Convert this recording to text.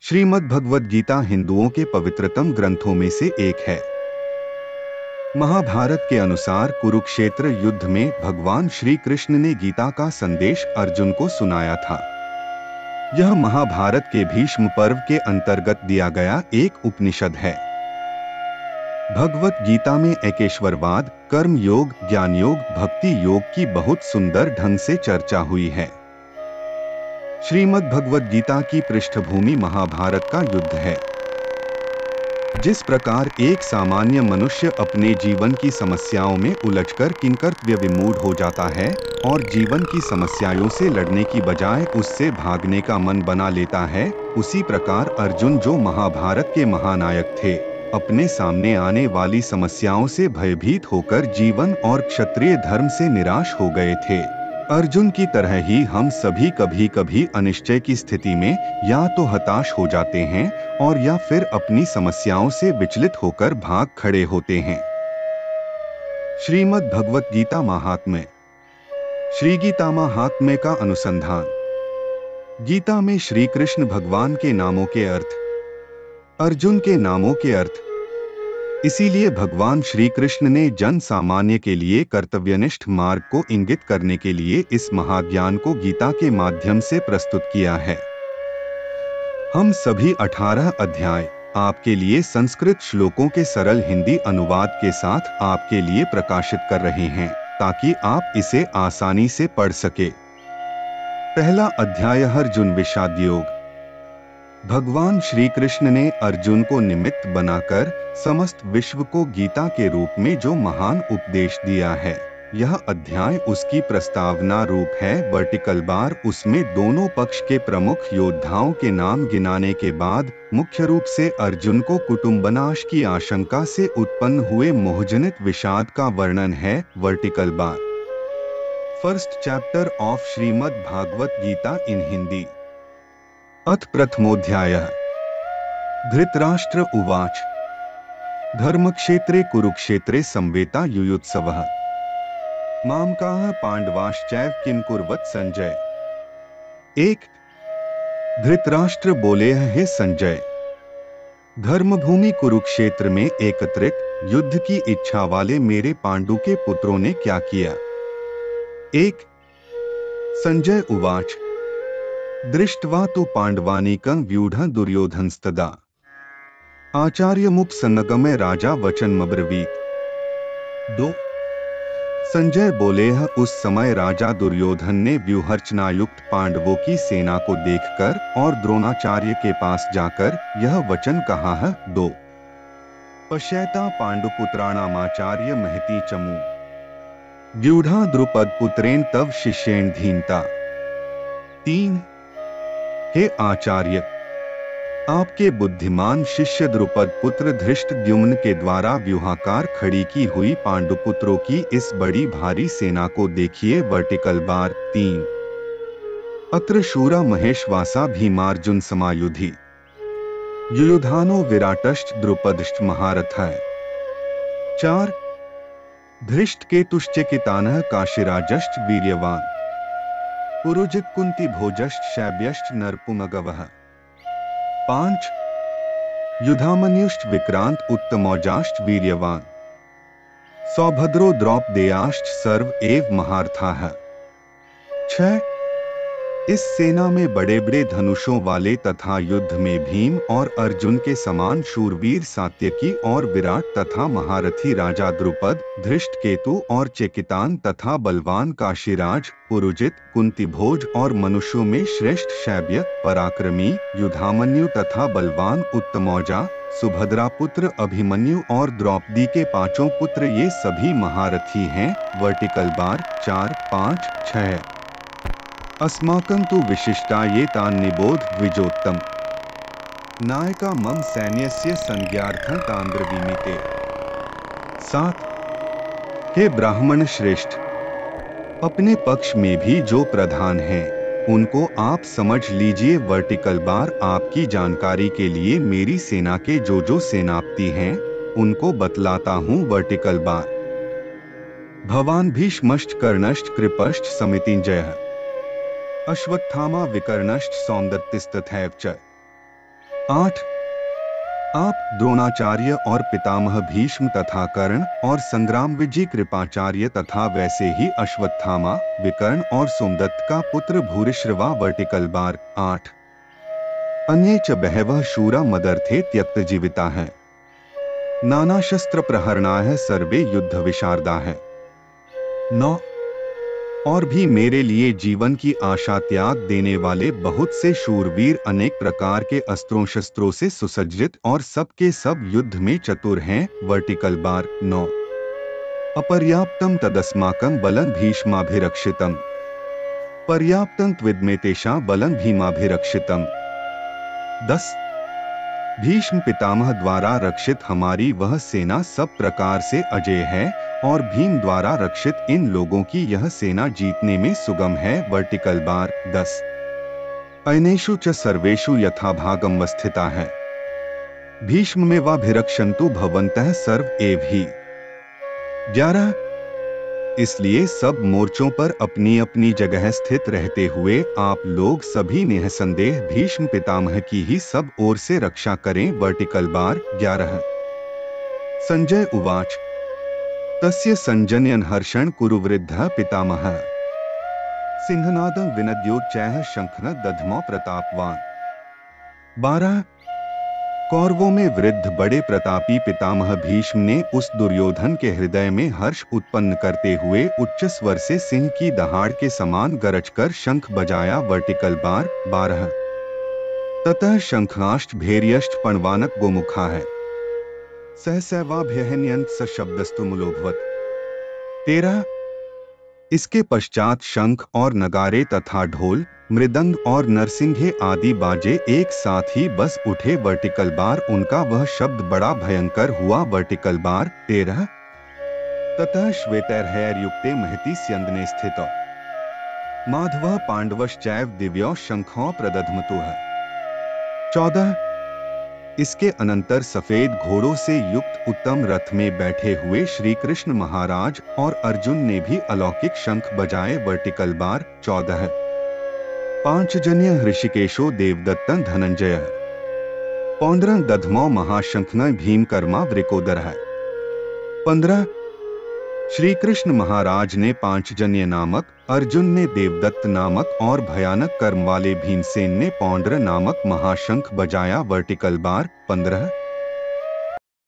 श्रीमद् भगवद गीता हिंदुओं के पवित्रतम ग्रंथों में से एक है। महाभारत के अनुसार कुरुक्षेत्र युद्ध में भगवान श्री कृष्ण ने गीता का संदेश अर्जुन को सुनाया था। यह महाभारत के भीष्म पर्व के अंतर्गत दिया गया एक उपनिषद है। भगवत गीता में एकेश्वरवाद, कर्म योग, ज्ञान योग, भक्ति योग की बहुत सुंदर ढंग से चर्चा हुई है। श्रीमद् भगवद गीता की पृष्ठभूमि महाभारत का युद्ध है। जिस प्रकार एक सामान्य मनुष्य अपने जीवन की समस्याओं में उलझकर किंकर्तव्य विमूढ़ हो जाता है और जीवन की समस्याओं से लड़ने की बजाय उससे भागने का मन बना लेता है, उसी प्रकार अर्जुन, जो महाभारत के महानायक थे, अपने सामने आने वाली समस्याओं से भयभीत होकर जीवन और क्षत्रिय धर्म से निराश हो गए थे। अर्जुन की तरह ही हम सभी कभी कभी अनिश्चय की स्थिति में या तो हताश हो जाते हैं और या फिर अपनी समस्याओं से विचलित होकर भाग खड़े होते हैं। श्रीमद् भगवत गीता महात्म्य। श्री गीता महात्म्य का अनुसंधान। गीता में श्री कृष्ण भगवान के नामों के अर्थ, अर्जुन के नामों के अर्थ। इसीलिए भगवान श्री कृष्ण ने जन सामान्य के लिए कर्तव्यनिष्ठ मार्ग को इंगित करने के लिए इस महाज्ञान को गीता के माध्यम से प्रस्तुत किया है। हम सभी 18 अध्याय आपके लिए संस्कृत श्लोकों के सरल हिंदी अनुवाद के साथ आपके लिए प्रकाशित कर रहे हैं ताकि आप इसे आसानी से पढ़ सके। पहला अध्याय अर्जुन विषाद योग। भगवान श्री कृष्ण ने अर्जुन को निमित्त बनाकर समस्त विश्व को गीता के रूप में जो महान उपदेश दिया है, यह अध्याय उसकी प्रस्तावना रूप है। वर्टिकल बार उसमें दोनों पक्ष के प्रमुख योद्धाओं के नाम गिनाने के बाद मुख्य रूप से अर्जुन को कुटुंबनाश की आशंका से उत्पन्न हुए मोहजनित विषाद का वर्णन है। Vertical bar. First chapter of Shrimad Bhagavad Gita in Hindi. अथ प्रथमोऽध्यायः। धृतराष्ट्र उवाच। धर्मक्षेत्रे कुरुक्षेत्रे संवेता युयुत्सवः। मामकाः पांडवाश्चैव किं कुर्वत संजय। एक। धृतराष्ट्र बोले, हे संजय, धर्मभूमि कुरुक्षेत्र में एकत्रित युद्ध की इच्छा वाले मेरे पांडु के पुत्रों ने क्या किया। एक। संजय उवाच। दृष्ट्वा तु पांडवानीकं व्यूढं दुर्योधनस्तदा आचार्यमुपसन्नगम्य राजा वचनमब्रवीत्। 2। संजय बोले, उस समय राजा दुर्योधन ने व्यूहरचना युक्त पांडवों की सेना को देखकर और द्रोणाचार्य के पास जाकर यह वचन कहा है। 2। पश्यैता पांडुपुत्राणामाचार्य महती चमू व्यूढ़ा द्रुपद पुत्रेण तव शिष्येण धीनता। 3। हे आचार्य, आपके बुद्धिमान शिष्य द्रुपद पुत्र धृष्टद्युम्न के द्वारा व्यूहाकार खड़ी की हुई पांडुपुत्रों की इस बड़ी भारी सेना को देखिए। Vertical bar. 3। अत्र शूरा महेशवासा भीमार्जुन समायुधि युयुधानो विराटश्च द्रुपदश्च महारथः। 4। धृष्टकेतुश्चेकितानः काशीराजश्च वीर्यवान् पुरुजित कुंती भोजश्च शैब्यश्च नरपुंगवः। 5। युधामन्युश्च विक्रांत उत्तमौजाश्च वीर्यवान् सौभद्रो द्रौपदेयाश्च सर्व एव महारथाः। 6। इस सेना में बड़े बड़े धनुषों वाले तथा युद्ध में भीम और अर्जुन के समान शूरवीर सात्यकी और विराट तथा महारथी राजा द्रुपद, धृष्टकेतु और चेकितान तथा बलवान काशीराज, पुरुजित, कुंतीभोज और मनुष्यों में श्रेष्ठ शैब्य, पराक्रमी युधामन्यु तथा बलवान उत्तमौजा, सुभद्रा पुत्र अभिमन्यु और द्रौपदी के 5 पुत्र, ये सभी महारथी हैं। Vertical bar. 4, 5, 6। अस्माकं तु विशिष्टा ये तान् निबोध द्विजोत्तम नायका मम सैन्यस्य संज्ञार्थं तान् ब्रवीमीते। 7। हे ब्राह्मण श्रेष्ठ, अपने पक्ष में भी जो प्रधान हैं उनको आप समझ लीजिए। Vertical bar. आपकी जानकारी के लिए मेरी सेना के जो सेनापति हैं उनको बतलाता हूँ। Vertical bar. भवान भीष्मश्च कर्णश्च कृपश्च समितिञ्जयः अश्वत्थामा विकर्णश्च सौमदत्तिस्तथैव च 8 आप द्रोणाचार्य और पितामह भीष्म तथा कर्ण और संग्राम विजय कृपाचार्य तथा वैसे ही अश्वत्थामा, विकर्ण और सोमदत्त का पुत्र भूरिश्रवा वर्टिकल बार। 8 अन्ये च बहवः शूरा मदर्थे त्यक्त जीविता है, नाना शस्त्र प्रहरणाः सर्वे युद्ध विशारदा है। 9 और भी मेरे लिए जीवन की आशा त्याग देने वाले बहुत से शूरवीर अनेक प्रकार के अस्त्रों शस्त्रों से सुसज्जित और सब के सब युद्ध में चतुर हैं। Vertical bar. 9 अपर्याप्तम तदस्माकं बलं भीष्माभिरक्षितम्, पर्याप्तं त्विद्मेतेषां बलं भीमाभिरक्षितम्। 10 भीष्म पितामह द्वारा रक्षित हमारी वह सेना सब प्रकार से अजेय है और भीम द्वारा रक्षित इन लोगों की यह सेना जीतने में सुगम है। वर्टिकल बार। 10 अनेषु च सर्वेषु यथाभागम वस्थिता है, भीष्म में वाभिरक्षन्तु भवन्तः सर्व एव ही। 11 इसलिए सब मोर्चों पर अपनी अपनी जगह स्थित रहते हुए आप लोग सभी निःसंदेह भीष्म पितामह की ही सब ओर से रक्षा करें। Vertical bar. 11 संजय उवाच तस्य संजनयन् हर्षं कुरु वृद्धः पितामहः, सिंहनादं विनद्योच्चैः शंखं दध्मौ प्रतापवान्। 12 कौरवों में वृद्ध बड़े प्रतापी पितामह भीष्म ने उस दुर्योधन के हृदय में हर्ष उत्पन्न करते हुए उच्च स्वर से सिंह की दहाड़ के समान गरजकर शंख बजाया। Vertical bar. 12 ततः शंखाष्ट भैर्यष्ट पणवानक गोमुखा है, सहसैवाभ्यहन्यन्त स शब्दस्तु मूलोभवत्। 13 इसके पश्चात शंख और नगारे तथा ढोल, मृदंग और नरसिंघे आदि बाजे एक साथ ही बस उठे। Vertical bar. उनका वह शब्द बड़ा भयंकर हुआ। Vertical bar. 13 ततः श्वेतैर्हैर्युक्ते महति स्यन्दने स्थितौ, माधवः पांडवश्चैव दिव्यौ शंखौ प्रदध्मतुः। 14 इसके अनंतर सफेद घोड़ों से युक्त उत्तम रथ में बैठे हुए श्री कृष्ण महाराज और अर्जुन ने भी अलौकिक शंख बजाए। Vertical bar. 14 पांचजन्य ऋषिकेशो देवदत्तं धनंजय, पौंड्रं दध्मौ महाशंखन भीमकर्मा वृकोदरः। 15 श्री कृष्ण महाराज ने पांचजन्य नामक, अर्जुन ने देवदत्त नामक और भयानक कर्म वाले भीमसेन ने पौंड्र नामक महाशंख बजाया। Vertical bar. 15